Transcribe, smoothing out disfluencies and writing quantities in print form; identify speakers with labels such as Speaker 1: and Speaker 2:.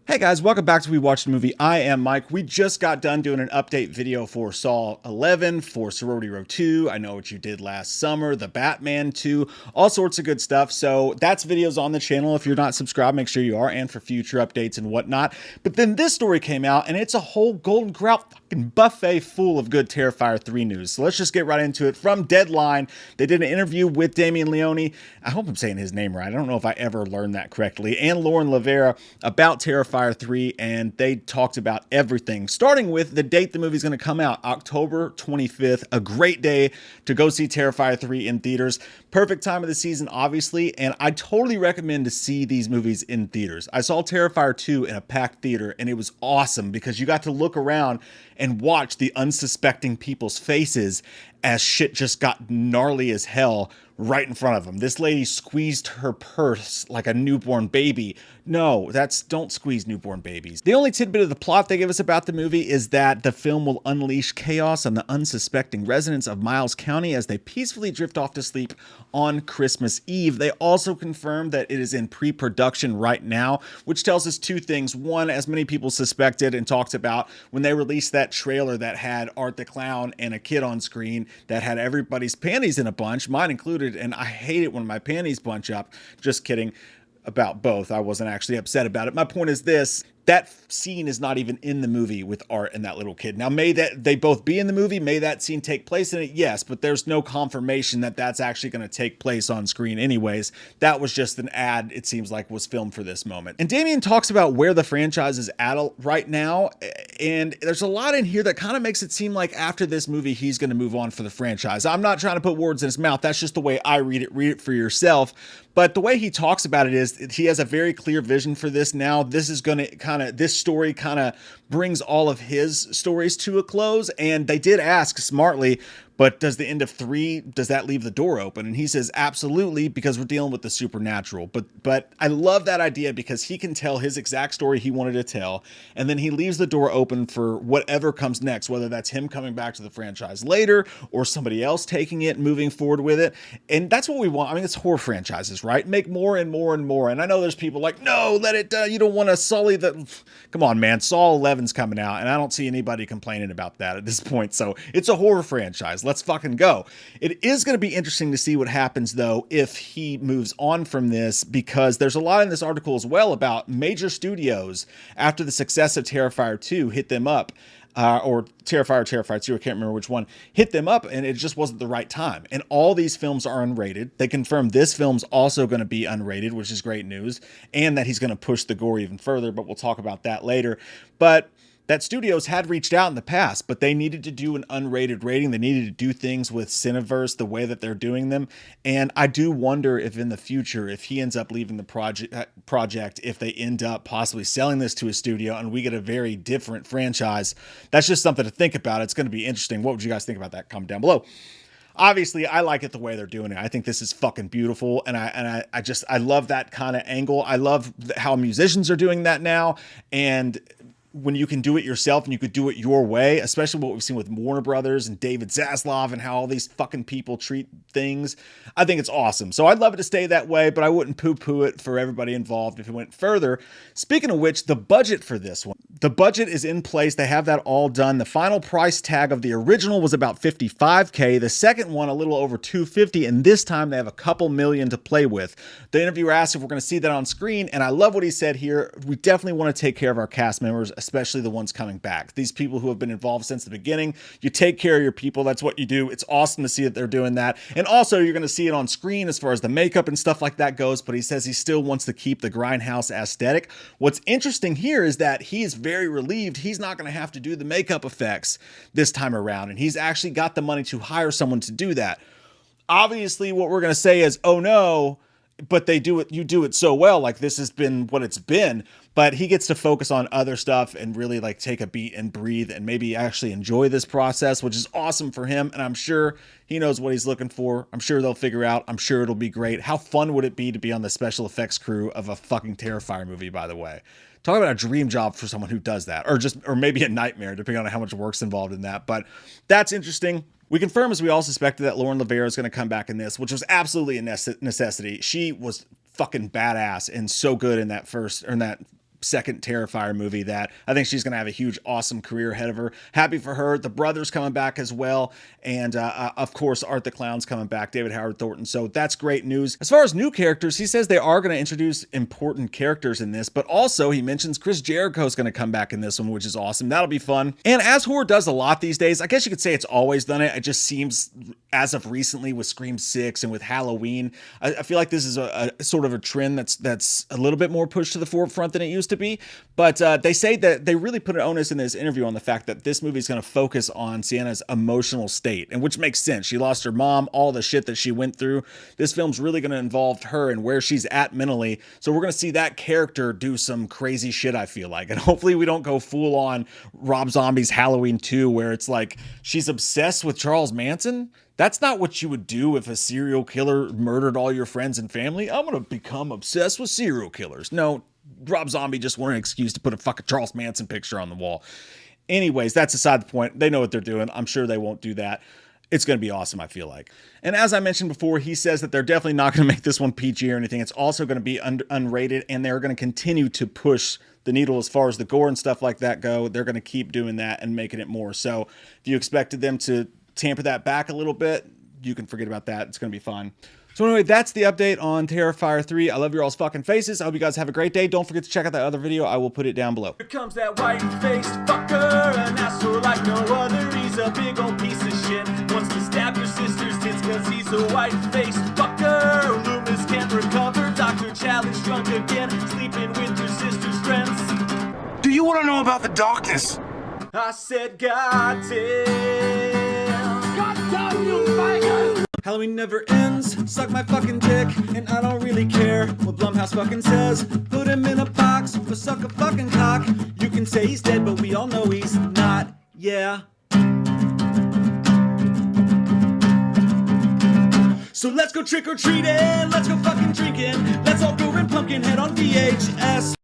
Speaker 1: Hey guys, welcome back to We Watched the Movie. I am Mike. We just got done doing an update video for Saw 11, for Sorority Row 2, I Know What You Did Last Summer, The Batman 2, all sorts of good stuff. So that's videos on the channel. If you're not subscribed, make sure you are, and for future updates and whatnot. But then this story came out, and it's a whole Golden Grout fucking buffet full of good Terrifier 3 news. So let's just get right into it. From Deadline, they did an interview with Damien Leone. I hope I'm saying his name right. I don't know if I ever learned that correctly. And Lauren Lavera about Terrifier 3, and they talked about everything, starting with the date the movie's going to come out, October 25th, a great day to go see Terrifier 3 in theaters. Perfect time of the season, obviously, and I totally recommend to see these movies in theaters. I saw Terrifier 2 in a packed theater, and it was awesome because you got to look around and watch the unsuspecting people's faces as shit just got gnarly as hell right in front of them. This lady squeezed her purse like a newborn baby. No, don't squeeze newborn babies. The only tidbit of the plot they give us about the movie is that the film will unleash chaos on the unsuspecting residents of Miles County as they peacefully drift off to sleep on Christmas Eve. They also confirm that it is in pre-production right now, which tells us two things. One, as many people suspected and talked about when they released that trailer that had Art the Clown and a kid on screen that had everybody's panties in a bunch, mine included, and I hate it when my panties bunch up. Just kidding about both. I wasn't actually upset about it. My point is this: that scene is not even in the movie with Art and that little kid. Now, may that they both be in the movie, may that scene take place in it? Yes, but there's no confirmation that that's actually going to take place on screen anyways. That was just an ad, it seems like, was filmed for this moment. And Damien talks about where the franchise is at right now, and there's a lot in here that kind of makes it seem like after this movie, he's going to move on for the franchise. I'm not trying to put words in his mouth. That's just the way I read it. Read it for yourself. But the way he talks about it is he has a very clear vision for this now. This is going to this story kind of brings all of his stories to a close. And they did ask smartly, but does the end of 3, does that leave the door open? And he says, absolutely, because we're dealing with the supernatural. But I love that idea because he can tell his exact story he wanted to tell. And then he leaves the door open for whatever comes next, whether that's him coming back to the franchise later or somebody else taking it and moving forward with it. And that's what we want. I mean, it's horror franchises, right? Make more and more and more. And I know there's people like, no, let it, you don't want to sully the, come on, man. Saw 11's coming out, and I don't see anybody complaining about that at this point. So it's a horror franchise. Let's fucking go. It is going to be interesting to see what happens, though, if he moves on from this, because there's a lot in this article as well about major studios after the success of Terrifier 2 hit them up. Or Terrifier 2, I can't remember which one, hit them up, and it just wasn't the right time. And all these films are unrated. They confirmed this film's also going to be unrated, which is great news, and that he's going to push the gore even further, but we'll talk about that later. But that studios had reached out in the past, but they needed to do an unrated rating. They needed to do things with Cineverse the way that they're doing them. And I do wonder if in the future, if he ends up leaving the project, if they end up possibly selling this to a studio and we get a very different franchise. That's just something to think about. It's going to be interesting. What would you guys think about that? Comment down below. Obviously, I like it the way they're doing it. I think this is fucking beautiful, and I love that kind of angle. I love how musicians are doing that now, and when you can do it yourself and you could do it your way, especially what we've seen with Warner Brothers and David Zaslav and how all these fucking people treat things, I think it's awesome. So I'd love it to stay that way, but I wouldn't poo-poo it for everybody involved if it went further. Speaking of which, the budget for this one, the budget is in place. They have that all done. The final price tag of the original was about $55K. The second one, a little over $250, and this time they have a couple million to play with. The interviewer asked if we're going to see that on screen, and I love what he said here. We definitely want to take care of our cast members, especially the ones coming back. These people who have been involved since the beginning, you take care of your people. That's what you do. It's awesome to see that they're doing that. And also you're going to see it on screen as far as the makeup and stuff like that goes, but he says he still wants to keep the grindhouse aesthetic. What's interesting here is that he is very relieved he's not going to have to do the makeup effects this time around, and he's actually got the money to hire someone to do that. Obviously, what we're going to say is, oh no, but they do it, you do it so well, like this has been what it's been. But he gets to focus on other stuff and really like take a beat and breathe and maybe actually enjoy this process, which is awesome for him. And I'm sure he knows what he's looking for. I'm sure they'll figure out. I'm sure it'll be great. How fun would it be to be on the special effects crew of a fucking Terrifier movie, by the way? Talk about a dream job for someone who does that, or maybe a nightmare, depending on how much work's involved in that. But that's interesting. We confirm, as we all suspected, that Lauren Lavera is going to come back in this, which was absolutely a necessity. She was fucking badass and so good in that second Terrifier movie that I think she's going to have a huge, awesome career ahead of her. Happy for her. The brother's coming back as well. And of course, Art the Clown's coming back, David Howard Thornton. So that's great news. As far as new characters, he says they are going to introduce important characters in this, but also he mentions Chris Jericho's going to come back in this one, which is awesome. That'll be fun. And as horror does a lot these days, I guess you could say it's always done it. It just seems, as of recently with Scream 6 and with Halloween, I feel like this is a sort of a trend that's a little bit more pushed to the forefront than it used to be. But they say that they really put an onus in this interview on the fact that this movie is going to focus on Sienna's emotional state, and which makes sense. She lost her mom, all the shit that she went through. This film's really going to involve her and where she's at mentally. So we're going to see that character do some crazy shit, I feel like. And hopefully we don't go full on Rob Zombie's Halloween 2, where it's like she's obsessed with Charles Manson. That's not what you would do if a serial killer murdered all your friends and family. I'm going to become obsessed with serial killers. No, Rob Zombie just wanted an excuse to put a fucking Charles Manson picture on the wall. Anyways, that's aside the point. They know what they're doing. I'm sure they won't do that. It's going to be awesome, I feel like. And as I mentioned before, he says that they're definitely not going to make this one PG or anything. It's also going to be unrated, and they're going to continue to push the needle as far as the gore and stuff like that go. They're going to keep doing that and making it more. So if you expected them to tamper that back a little bit, you can forget about that. It's going to be fine. So anyway, that's the update on Terrifier 3. I love your all's fucking faces. I hope you guys have a great day. Don't forget to check out that other video. I will put it down below.
Speaker 2: Here comes that white-faced fucker, an asshole like no other. He's a big old piece of shit. Wants to stab your sister's tits cause he's a white-faced fucker. Loomis can't recover. Dr. Challenge drunk again, sleeping with your sister's friends.
Speaker 3: Do you want to know about the darkness?
Speaker 2: I said, God damn.
Speaker 3: God damn you, faggot!
Speaker 1: Halloween never ends, suck my fucking dick, and I don't really care what Blumhouse fucking says. Put him in a box or suck a fucking cock. You can say he's dead, but we all know he's not, yeah. So let's go trick-or-treating, let's go fucking drinking, let's all go rent Pumpkinhead on VHS.